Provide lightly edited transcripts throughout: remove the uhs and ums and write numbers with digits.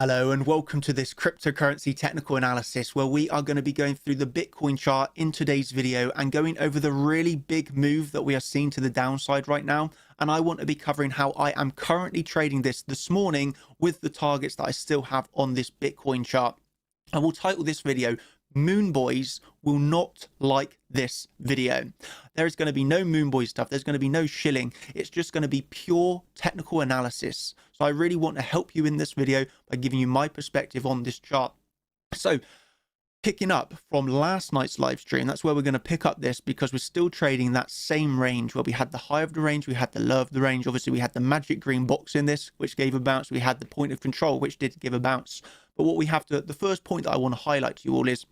Hello and welcome to this cryptocurrency technical analysis where we are going to be going through the Bitcoin chart in today's video and going over the really big move that we are seeing to the downside right now. And I want to be covering how I am currently trading this morning with the targets that I still have on this Bitcoin chart. I will title this video Moonboys will not like this video. There is going to be no Moonboy stuff. There's going to be no shilling. It's just going to be pure technical analysis. So I really want to help you in this video by giving you my perspective on this chart. So picking up from last night's live stream, that's where we're going to pick up this because we're still trading that same range where we had the high of the range, we had the low of the range. Obviously, we had the magic green box in this, which gave a bounce. We had the point of control, which did give a bounce. But what we have to, the first point that I want to highlight to you all is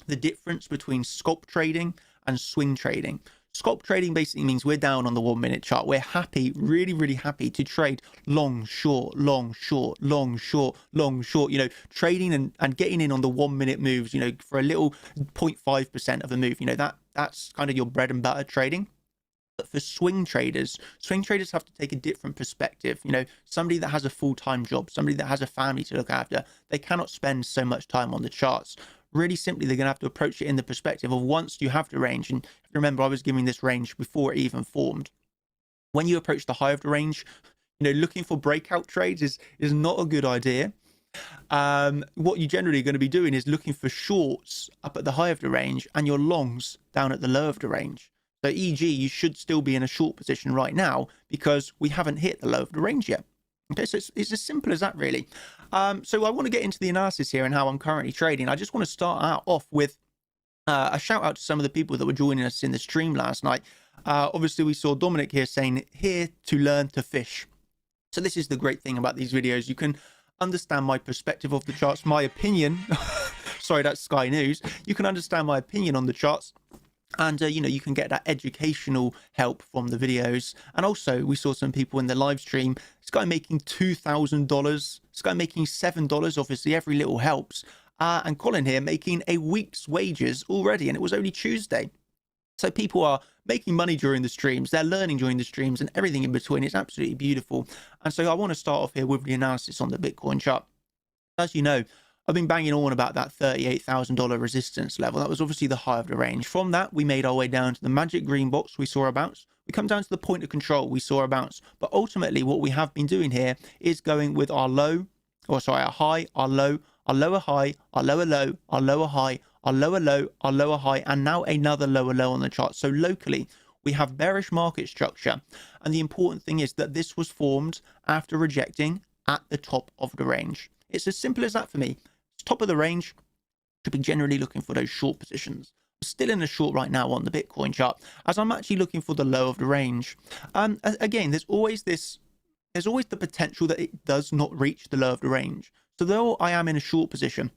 the difference between scalp trading and swing trading. Scalp trading basically means we're down on the 1 minute chart. We're happy, really happy to trade long, short, long, short, long, short, long, short, trading and getting in on the 1 minute moves, for a little 0.5% of a move, that's kind of your bread and butter trading. But for swing traders have to take a different perspective. Somebody that has a full-time job, somebody that has a family to look after, they cannot spend so much time on the charts. Really simply, they're going to have to approach it in the perspective of once you have the range. And remember, I was giving this range before it even formed. When you approach the high of the range, looking for breakout trades is not a good idea. What you're generally going to be doing is looking for shorts up at the high of the range and your longs down at the low of the range. So e.g., you should still be in a short position right now because we haven't hit the low of the range yet. Okay, so it's as simple as that, really. So I want to get into the analysis here and how I'm currently trading. I just want to start out off with a shout out to some of the people that were joining us in the stream last night. Obviously, we saw Dominic here saying, here to learn to fish. So this is the great thing about these videos. You can understand my perspective of the charts, my opinion. Sorry, that's Sky News. You can understand my opinion on the charts. And, you can get that educational help from the videos. And also, we saw some people in the live stream. This guy making $2,000. This guy making $7. Obviously, every little helps. And Colin here making a week's wages already. And it was only Tuesday. So people are making money during the streams. They're learning during the streams and everything in between. It's absolutely beautiful. And so I want to start off here with the analysis on the Bitcoin chart. As you know, I've been banging on about that $38,000 resistance level. That was obviously the high of the range. From that, we made our way down to the magic green box. We saw a bounce. We come down to the point of control. We saw a bounce. But ultimately, what we have been doing here is going with our low, our high, our low, our lower high, our lower low, our lower high, our lower low, our lower high, and now another lower low on the chart. So locally, we have bearish market structure. And the important thing is that this was formed after rejecting at the top of the range. It's as simple as that for me. Top of the range, should be generally looking for those short positions. I'm still in a short right now on the Bitcoin chart as I'm actually looking for the low of the range. Again, there's always the potential that it does not reach the low of the range. So though I am in a short position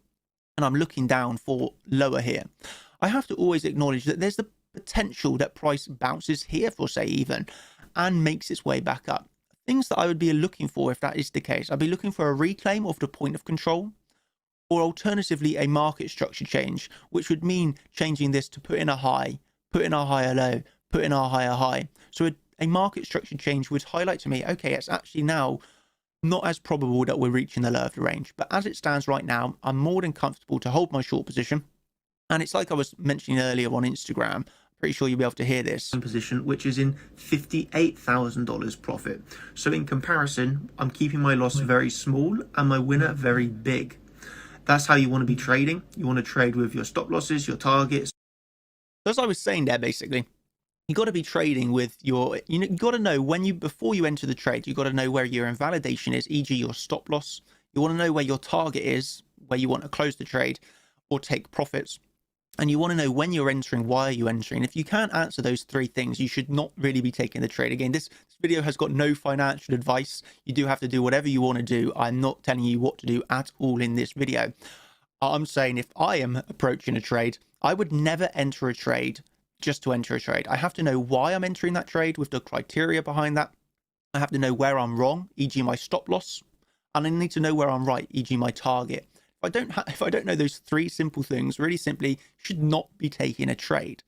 and I'm looking down for lower here, I have to always acknowledge that there's the potential that price bounces here for say even and makes its way back up. Things that I would be looking for if that is the case, I'd be looking for a reclaim of the point of control, or alternatively a market structure change, which would mean changing this to put in a high, put in our higher low, put in our higher high. So a market structure change would highlight to me, okay, it's actually now not as probable that we're reaching the low of the range. But as it stands right now, I'm more than comfortable to hold my short position. And it's like I was mentioning earlier on Instagram, pretty sure you'll be able to hear this. Position, which is in $58,000 profit. So in comparison, I'm keeping my loss very small and my winner very big. That's how you want to be trading. You want to trade with your stop losses, your targets. As I was saying there, basically, you got to be trading with your, you got to know before you enter the trade, you got to know where your invalidation is, e.g. your stop loss. You want to know where your target is, where you want to close the trade or take profits. And you want to know when you're entering, why are you entering? If you can't answer those three things, you should not really be taking the trade. Again, this video has got no financial advice. You do have to do whatever you want to do. I'm not telling you what to do at all in this video. I'm saying if I am approaching a trade, I would never enter a trade just to enter a trade. I have to know why I'm entering that trade with the criteria behind that. I have to know where I'm wrong, e.g. my stop loss. And I need to know where I'm right, e.g. my target. If I don't know those three simple things, really simply, should not be taking a trade.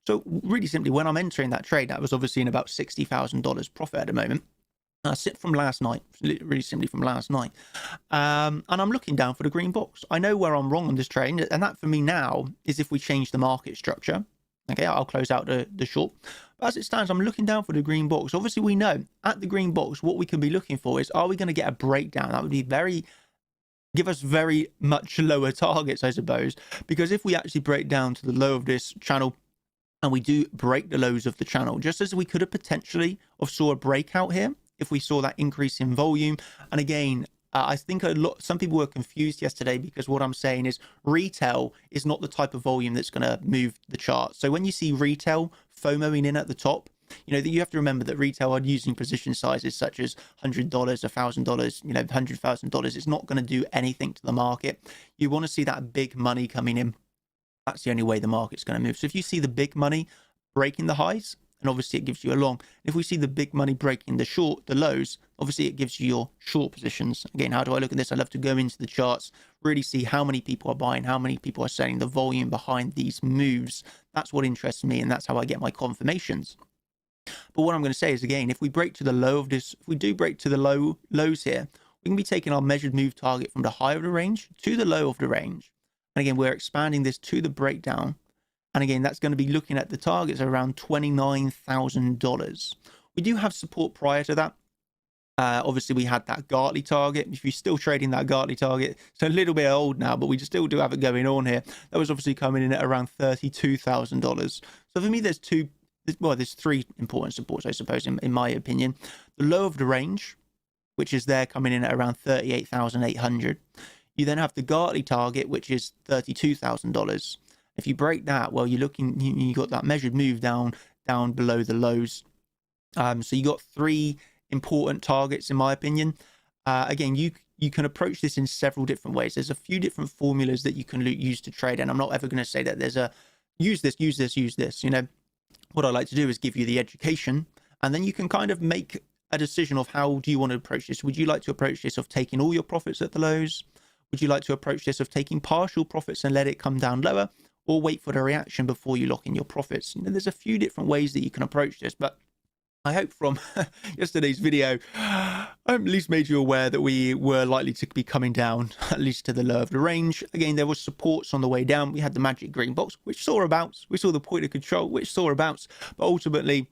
So really simply, when I'm entering that trade, that was obviously in about $60,000 profit at the moment. Sit from last night, really simply from last night. And I'm looking down for the green box. I know where I'm wrong on this trade, and that for me now is if we change the market structure. Okay, I'll close out the short. But as it stands, I'm looking down for the green box. Obviously, we know at the green box, what we can be looking for is, are we going to get a breakdown? That would be give us very much lower targets, I suppose. Because if we actually break down to the low of this channel, and we do break the lows of the channel, just as we could have potentially saw a breakout here, if we saw that increase in volume. And again, I think some people were confused yesterday, because what I'm saying is retail is not the type of volume that's going to move the chart. So when you see retail FOMOing in at the top, you know, that you have to remember that retail are using position sizes such as $100, $1,000, you know, $100,000. It's not going to do anything to the market. You want to see that big money coming in. That's the only way the market's going to move. So if you see the big money breaking the highs, and obviously it gives you a long. If we see the big money breaking the lows, obviously it gives you your short positions. Again, how do I look at this? I love to go into the charts, really see how many people are buying, how many people are selling, the volume behind these moves. That's what interests me, and that's how I get my confirmations. But what I'm going to say is, again, if we break to the low of this, if we do break to the lows here, we can be taking our measured move target from the high of the range to the low of the range. And again, we're expanding this to the breakdown. And again, that's going to be looking at the targets around $29,000. We do have support prior to that. Obviously, we had that 𝗙𝗙𝗘 target. If you're still trading that 𝗙𝗙𝗘 target, it's a little bit old now, but we still do have it going on here. That was obviously coming in at around $32,000. So for me, there's three important supports, I suppose, in my opinion. The low of the range, which is there coming in at around 38,800. You then have the 𝗙𝗙𝗘 target, which is $32,000. If you break that, well, you got that measured move down below the lows. So you got three important targets, in my opinion. Again, you can approach this in several different ways. There's a few different formulas that you can use to trade, and I'm not ever going to say that there's a use this. You know, what I like to do is give you the education, and then you can kind of make a decision of how do you want to approach this. Would you like to approach this of taking all your profits at the lows? Would you like to approach this of taking partial profits and let it come down lower, or wait for the reaction before you lock in your profits? You know, there's a few different ways that you can approach this, but I hope from yesterday's video, I at least made you aware that we were likely to be coming down, at least to the low of the range. Again, there was supports on the way down. We had the magic green box, which saw a bounce. We saw the point of control, which saw a bounce. But ultimately,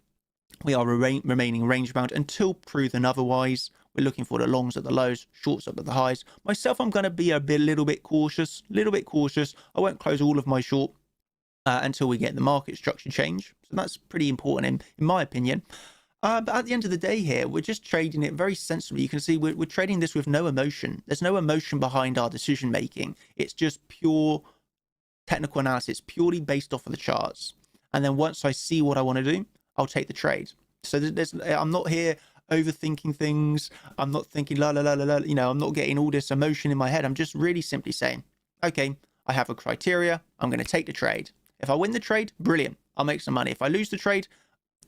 we are remaining range bound until proven otherwise. We're looking for the longs at the lows, shorts up at the highs. Myself, I'm going to be a little bit cautious. I won't close all of my short until we get the market structure change. So that's pretty important in my opinion. But at the end of the day here, we're just trading it very sensibly. You can see we're trading this with no emotion. There's no emotion behind our decision making. It's just pure technical analysis, purely based off of the charts. And then once I see what I want to do, I'll take the trade. So I'm not here overthinking things. I'm not thinking la la la la la. You know, I'm not getting all this emotion in my head. I'm just really simply saying, okay, I have a criteria. I'm going to take the trade. If I win the trade, brilliant. I'll make some money. If I lose the trade,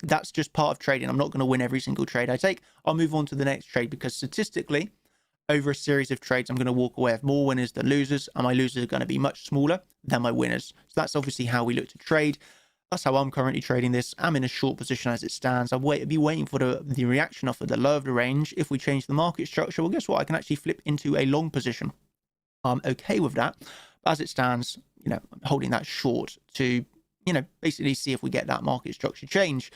that's just part of trading. I'm not going to win every single trade I take. I'll move on to the next trade, because statistically, over a series of trades, I'm going to walk away with more winners than losers, and my losers are going to be much smaller than my winners. So that's obviously how we look to trade. That's how I'm currently trading this. I'm in a short position as it stands. I'll be waiting for the reaction off of the low of the range. If we change the market structure, well, guess what? I can actually flip into a long position. I'm okay with that. But as it stands, you know, I'm holding that short to, you know, basically see if we get that market structure change.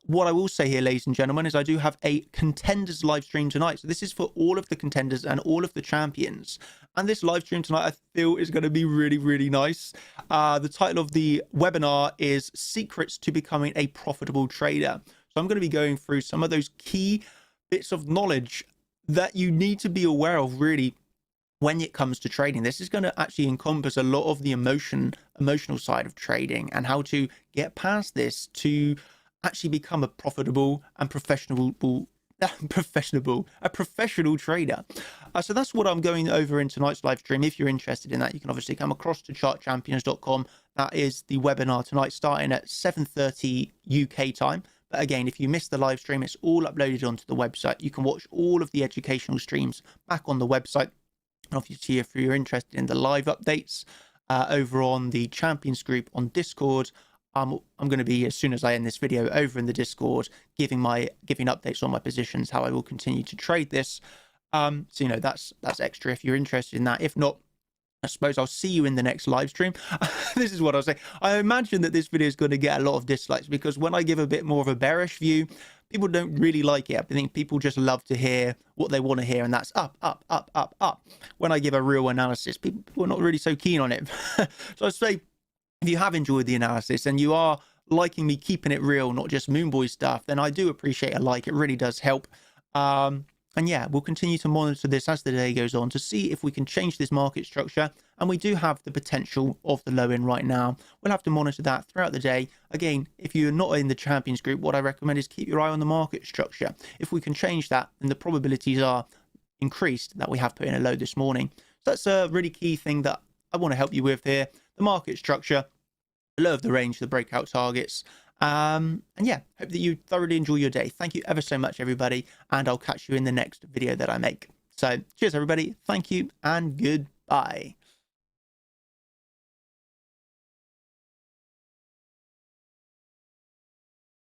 What I will say here, ladies and gentlemen, is I do have a contenders live stream tonight. So this is for all of the contenders and all of the champions. And this live stream tonight, I feel, is going to be really, really nice. The title of the webinar is Secrets to Becoming a Profitable Trader. So I'm going to be going through some of those key bits of knowledge that you need to be aware of, really, when it comes to trading. This is going to actually encompass a lot of the emotional side of trading, and how to get past this to actually become a profitable and professional trader. So that's what I'm going over in tonight's live stream. If you're interested in that, you can obviously come across to chartchampions.com. That is the webinar tonight, starting at 7:30 UK time. But again, if you missed the live stream, it's all uploaded onto the website. You can watch all of the educational streams back on the website. And obviously, if you're interested in the live updates over on the Champions group on Discord, I'm going to be, as soon as I end this video, over in the Discord, giving updates on my positions, how I will continue to trade this. So, you know, that's extra if you're interested in that. If not, I suppose I'll see you in the next live stream. This is what I'll say. I imagine that this video is going to get a lot of dislikes, because when I give a bit more of a bearish view, people don't really like it. I think people just love to hear what they want to hear, and that's up, up, up, up, up. When I give a real analysis, people are not really so keen on it. So I'd say, if you have enjoyed the analysis and you are liking me keeping it real, not just Moonboy stuff, then I do appreciate a like. It really does help. And yeah, we'll continue to monitor this as the day goes on to see if we can change this market structure. And we do have the potential of the low end right now. We'll have to monitor that throughout the day. Again, if you're not in the champions group, what I recommend is keep your eye on the market structure. If we can change that, then the probabilities are increased that we have put in a low this morning. So that's a really key thing that I want to help you with here. The market structure, the low of the range, the breakout targets. And yeah, hope that you thoroughly enjoy your day. Thank you ever so much, everybody, and I'll catch you in the next video that I make. So cheers, everybody. Thank you and goodbye.